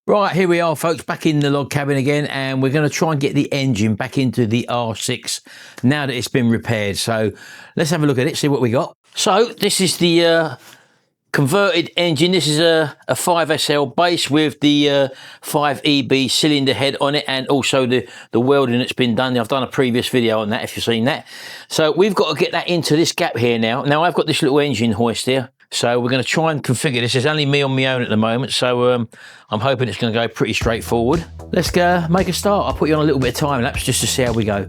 Right, here we are, folks, back in the log cabin again, and we're going to try and get the engine back into the R6 now that it's been repaired. So let's have a look at it, see what we got. So this is the converted engine. This is a 5SL base with the 5EB cylinder head on it, and also the welding that's been done. I've done a previous video on that if you've seen that. So we've got to get that into this gap here now. Now I've got this little engine hoist here, so we're going to try and configure this. There's only me on my own at the moment, so I'm hoping it's going to go pretty straightforward. Let's go make a start. I'll put you on a little bit of time lapse just to see how we go.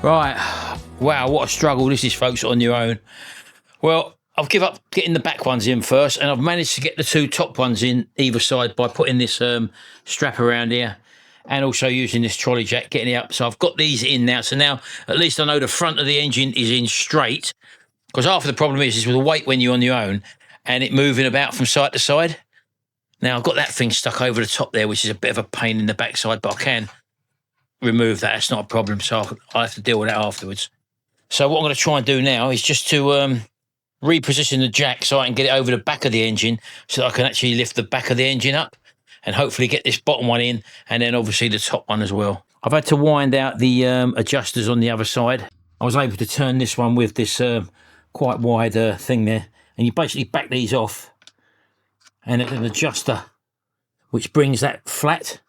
Right, wow, what a struggle this is, folks, on your own. Well, I've given up getting the back ones in first, and I've managed to get the two top ones in either side by putting this strap around here and also using this trolley jack, getting it up. So I've got these in now. So now at least I know the front of the engine is in straight, because half of the problem is with the weight when you're on your own and it moving about from side to side. Now I've got that thing stuck over the top there, which is a bit of a pain in the backside, but I can remove that. It's not a problem, so I'll have to deal with that afterwards. So what I'm going to try and do now is just to reposition the jack so I can get it over the back of the engine, so that I can actually lift the back of the engine up and hopefully get this bottom one in, and then obviously the top one as well. I've had to wind out the adjusters on the other side. I was able to turn this one with this quite wide thing there, and you basically back these off, and an adjuster which brings that flat.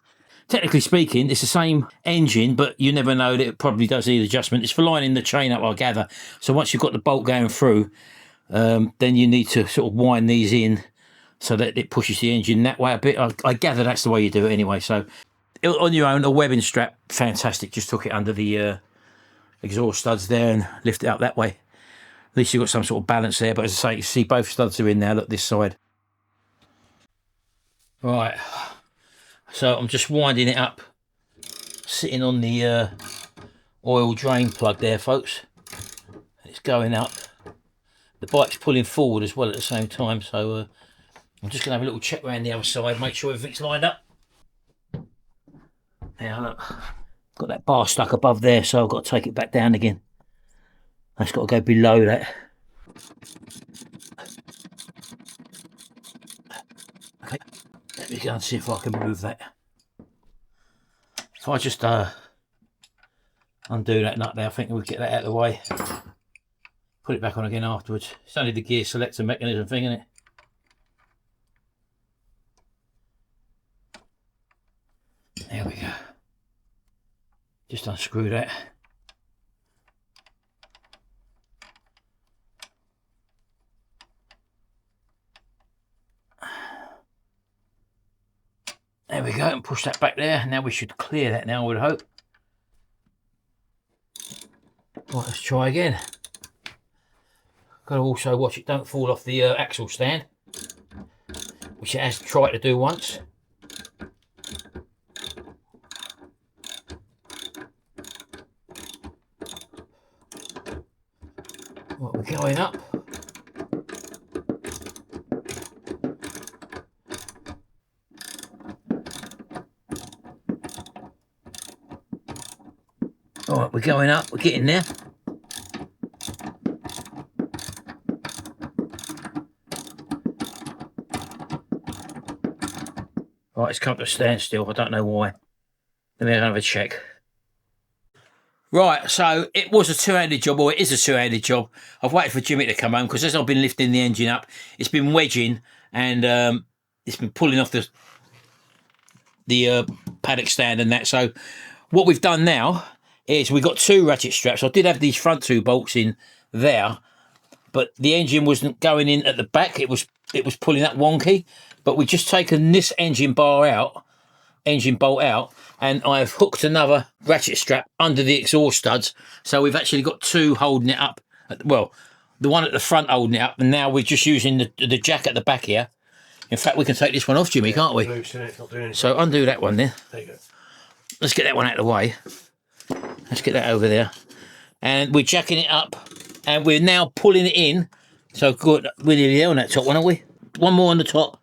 Technically speaking, it's the same engine, but you never know that it probably does need adjustment. It's for lining the chain up, I gather. So once you've got the bolt going through, then you need to sort of wind these in so that it pushes the engine that way a bit. I gather that's the way you do it anyway. So on your own, a webbing strap, fantastic. Just took it under the exhaust studs there and lift it up that way. At least you've got some sort of balance there. But as I say, you see both studs are in now. Look, this side. Right. So I'm just winding it up, sitting on the oil drain plug there, folks. It's going up. The bike's pulling forward as well at the same time, so I'm just going to have a little check around the other side, make sure everything's lined up. Now look, got that bar stuck above there, so I've got to take it back down again. That's got to go below that. Okay. Let me go and see if I can move that. If I just undo that nut there, I think we'll get that out of the way. Put it back on again afterwards. It's only the gear selector mechanism thing, isn't it? There we go. Just unscrew that. There we go, and push that back there. Now we should clear that now, I would hope. Right, let's try again. Got to also watch it don't fall off the axle stand, which it has tried to do once. Right, we're going up. All right, we're going up, we're getting there. Right, it's come to a standstill. I don't know why. Let me have a check. Right, so it was a two-handed job, or it is a two-handed job. I've waited for Jimmy to come home because as I've been lifting the engine up, it's been wedging and it's been pulling off the paddock stand and that. So what we've done now is we've got two ratchet straps. I did have these front two bolts in there, but the engine wasn't going in at the back. It was pulling up wonky. But we've just taken this engine bolt out, and I've hooked another ratchet strap under the exhaust studs. So we've actually got two holding it up. Well, the one at the front holding it up, and now we're just using the jack at the back here. In fact, we can take this one off, Jimmy, can't we? Loose, it's not doing anything. So undo that one then. There you go. Let's get that one out of the way. Let's get that over there. And we're jacking it up, and we're now pulling it in. So good, we're nearly there on that top one, aren't we? One more on the top.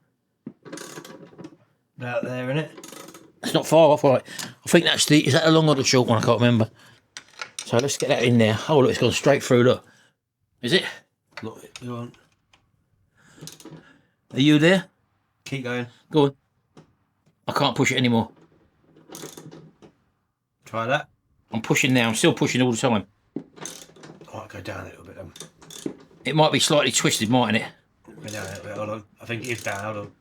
Out there, innit? It's not far off, right? I think that's is that the long or the short one? I can't remember. So let's get that in there. Oh, look, it's gone straight through, look. Is it? Look, you on. Are you there? Keep going. Go on. I can't push it anymore. Try that. I'm pushing now. I'm still pushing all the time. Might go down a little bit. It might be slightly twisted, mightn't it? Go down a little bit. Hold on. I think it is down. Hold on.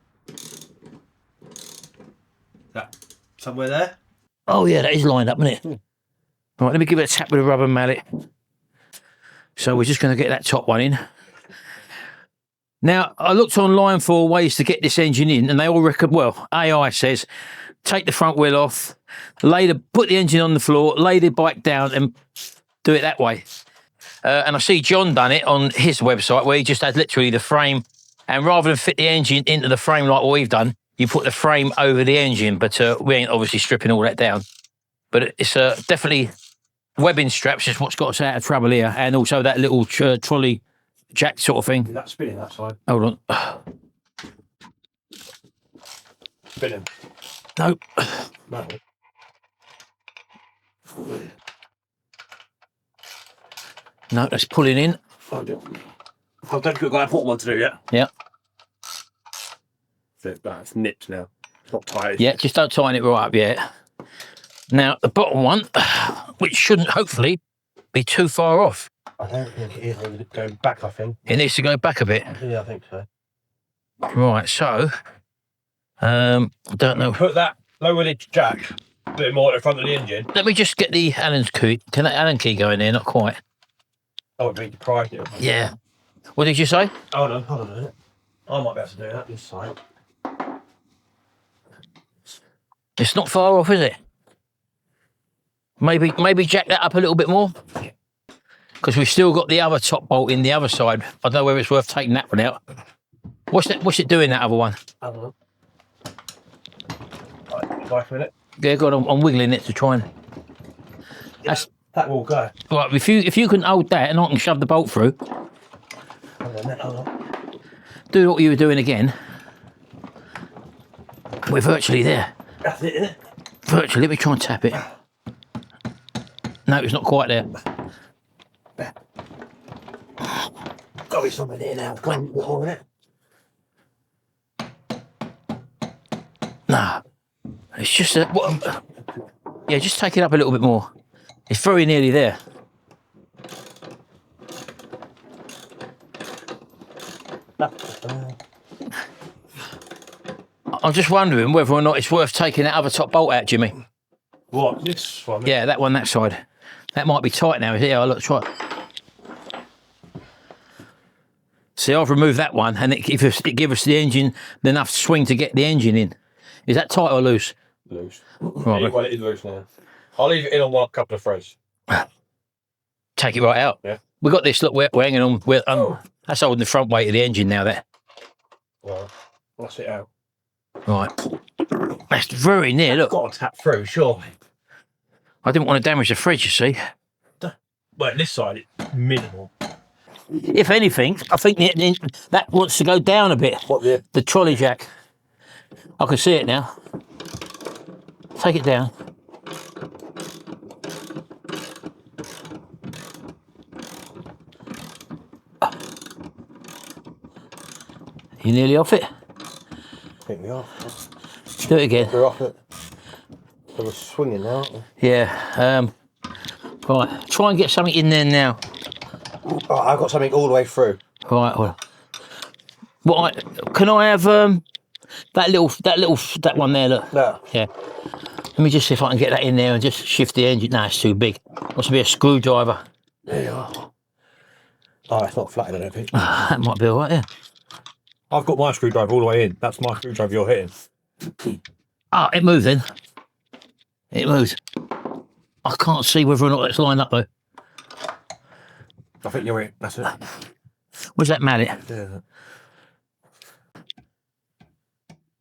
That somewhere there? Oh yeah, that is lined up, isn't it? Right, let me give it a tap with a rubber mallet. So we're just going to get that top one in. Now, I looked online for ways to get this engine in, and they all recommend, well, AI says, take the front wheel off, put the engine on the floor, lay the bike down, and do it that way. And I see John done it on his website, where he just had literally the frame, and rather than fit the engine into the frame like what we've done, you put the frame over the engine, but we ain't obviously stripping all that down. But it's definitely webbing straps is what's got us out of trouble here, and also that little trolley jack sort of thing. That's spinning that side. Hold on. Spinning. Nope. No. No, that's pulling in. I don't think we've got a one to do yet. Yeah. It's nipped now. It's not tight. Yeah, just don't tighten it right up yet. Now, the bottom one, which shouldn't hopefully be too far off. I don't think it is going back, I think. It needs to go back a bit. Yeah, I think so. Right, so, I don't know. Put that lower lid jack a bit more at the front of the engine. Let me just get the Allen key. Can that Allen key go in there? Not quite. Oh, it'd be deprived. Yeah. What did you say? Hold on a minute. I might be able to do that this side. It's not far off, is it? Maybe jack that up a little bit more. Because we've still got the other top bolt in the other side. I don't know whether it's worth taking that one out. What's it doing, that other one? Hold on. Right, wait a minute. Yeah, go on, I'm wiggling it to try and... That will go. Right, if you can hold that and I can shove the bolt through. Hold on. Do what you were doing again. We're virtually there. That's it, isn't it? Virtually, let me try and tap it. No, it's not quite there. Got to be somewhere there now. Come on, it. No. It's just a... Yeah, just take it up a little bit more. It's very nearly there. I'm just wondering whether or not it's worth taking that other top bolt out, Jimmy. What? This one? Yeah, that one, that side. That might be tight now. Yeah, look, try it. See, I've removed that one, and it gives us the engine enough swing to get the engine in. Is that tight or loose? Loose. Right, Well, it is loose now. I'll leave it in on one couple of threads. Take it right out. Yeah. We got this. Look, we're hanging on. That's holding the front weight of the engine now. That. Well, that's it out. Right. That's very near. Look. Got to tap through, surely. I didn't want to damage the fridge, you see. Well, this side, it's minimal. If anything, I think that wants to go down a bit. What, the trolley jack? I can see it now. Take it down. You nearly off it? I think we are. Do it again. We're off it. So we're swinging now, aren't we? Yeah. Right, try and get something in there now. Oh, I've got something all the way through. Right, well, can I have that one there? Look. No. Yeah. Let me just see if I can get that in there and just shift the engine. No, it's too big. Must be a screwdriver. There you are. Oh, it's not flattened, I don't think. That might be all right, yeah. I've got my screwdriver all the way in. That's my screwdriver you're hitting. Ah, it moved then. It moved. I can't see whether or not it's lined up though. I think you're in. That's it. Where's that mallet? Yeah.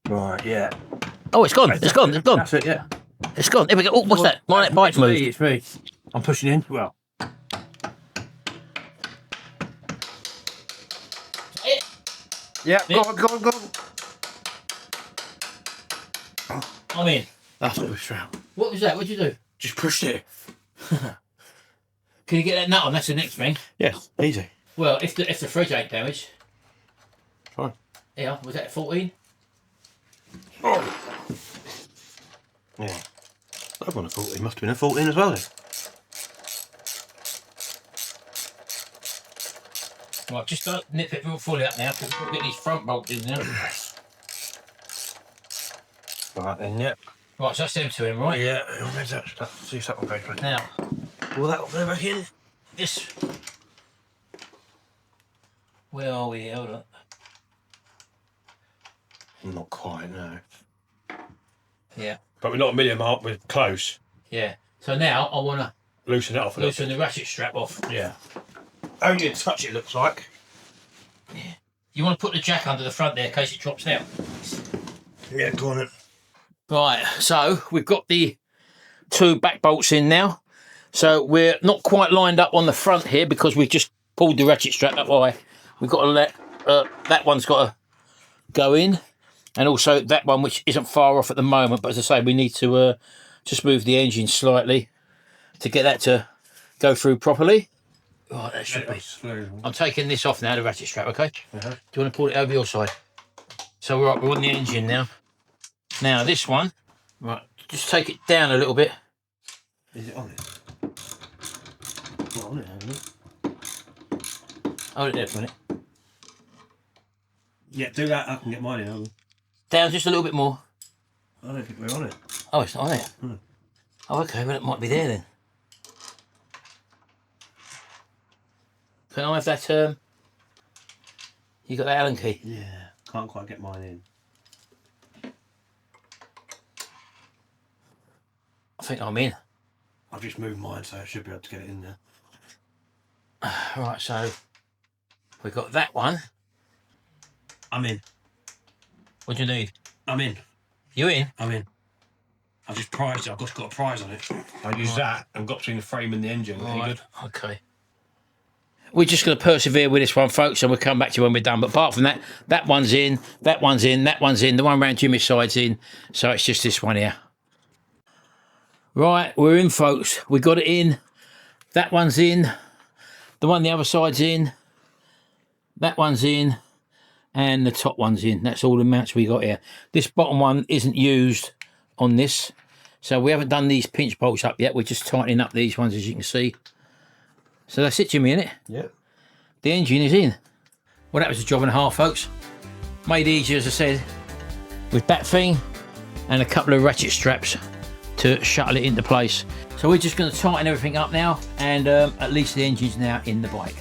Right, yeah. Oh, it's gone. It's gone. It's gone. That's it, yeah. It's gone. Here we go. Oh, what's that? My bike's moved. It's me. I'm pushing in. Well. Yeah, go on, go on, go on. I'm in. That's what it was from. What was that? What'd you do? Just pushed it. Can you get that nut on? That's the next thing. Yeah, easy. Well, if the fridge ain't damaged. Fine. Yeah, was that 14? Oh. Yeah. That one a 14. Must have been a 14 as well then. Right, just don't nip it real fully up now because we've got to get these front bolts in there. Right then, yeah. Right, so that's them two in, right? Yeah, where's that? See if that one goes right. Now, Will that one go back in? this. Where are we? Hold on. Not quite, no. Yeah. But we're not a million mark, we're close. Yeah. So now I want to Loosen it off a little. loosen the ratchet strap off. Yeah. Only a touch it looks like. Yeah. You want to put the jack under the front there in case it drops down. Yeah, go on then. Right, so we've got the two back bolts in now. So we're not quite lined up on the front here because we've just pulled the ratchet strap up high. We've got to let, that one's got to go in. And also that one, which isn't far off at the moment. But as I say, we need to just move the engine slightly to get that to go through properly. Right, that should be. I'm taking this off now, the ratchet strap, okay? Do you want to pull it over your side? So we're on the engine now. Now this one, right, just take it down a little bit. Is it on it? Not on it, hasn't it? Hold it there for a minute. Yeah, do that. I can get mine in. Down just a little bit more. I don't think we're on it. Oh, it's not on it. Oh, okay, well it might be there then. Can I have that, you got that Allen key? Yeah, can't quite get mine in. I think I'm in. I've just moved mine, so I should be able to get it in there. Right, so we've got that one. I'm in. What do you need? I'm in. You in? I'm in. I've just prized it. I've just got a prize on it. I used that and got between the frame and the engine. Right. Good. Okay. We're just going to persevere with this one, folks, and we'll come back to you when we're done. But apart from that, that one's in, that one's in, that one's in, the one round Jimmy's side's in. So it's just this one here. Right, we're in, folks. We got it in. That one's in. The one the other side's in. That one's in. And the top one's in. That's all the mounts we got here. This bottom one isn't used on this. So we haven't done these pinch bolts up yet. We're just tightening up these ones, as you can see. So that's it, Jimmy, innit? Yep. The engine is in. Well, that was a job and a half, folks. Made easier, as I said, with that thing and a couple of ratchet straps to shuttle it into place. So we're just going to tighten everything up now, and at least the engine's now in the bike.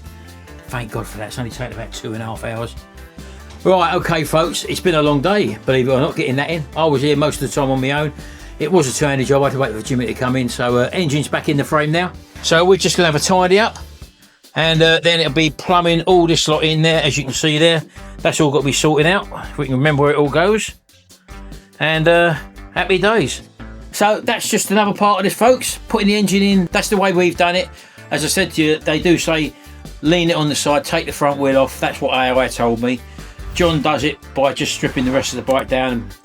Thank God for that. It's only taken about 2.5 hours. Right, okay, folks. It's been a long day, believe it or not, getting that in. I was here most of the time on my own. It was a two-handed job. I had to wait for Jimmy to come in. So engine's back in the frame now. So we're just going to have a tidy up, and then it'll be plumbing all this lot in there, as you can see there. That's all got to be sorted out, if we can remember where it all goes. And happy days. So that's just another part of this, folks. Putting the engine in, that's the way we've done it. As I said to you, they do say lean it on the side, take the front wheel off. That's what AOA told me. John does it by just stripping the rest of the bike down and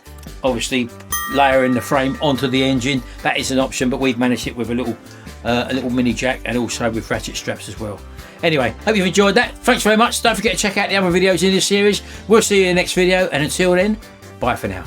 obviously layering the frame onto the engine. That is an option, but we've managed it with a little mini jack and also with ratchet straps as well. Anyway, hope you've enjoyed that. Thanks very much. Don't forget to check out the other videos in this series. We'll see you in the next video, and until then, bye for now.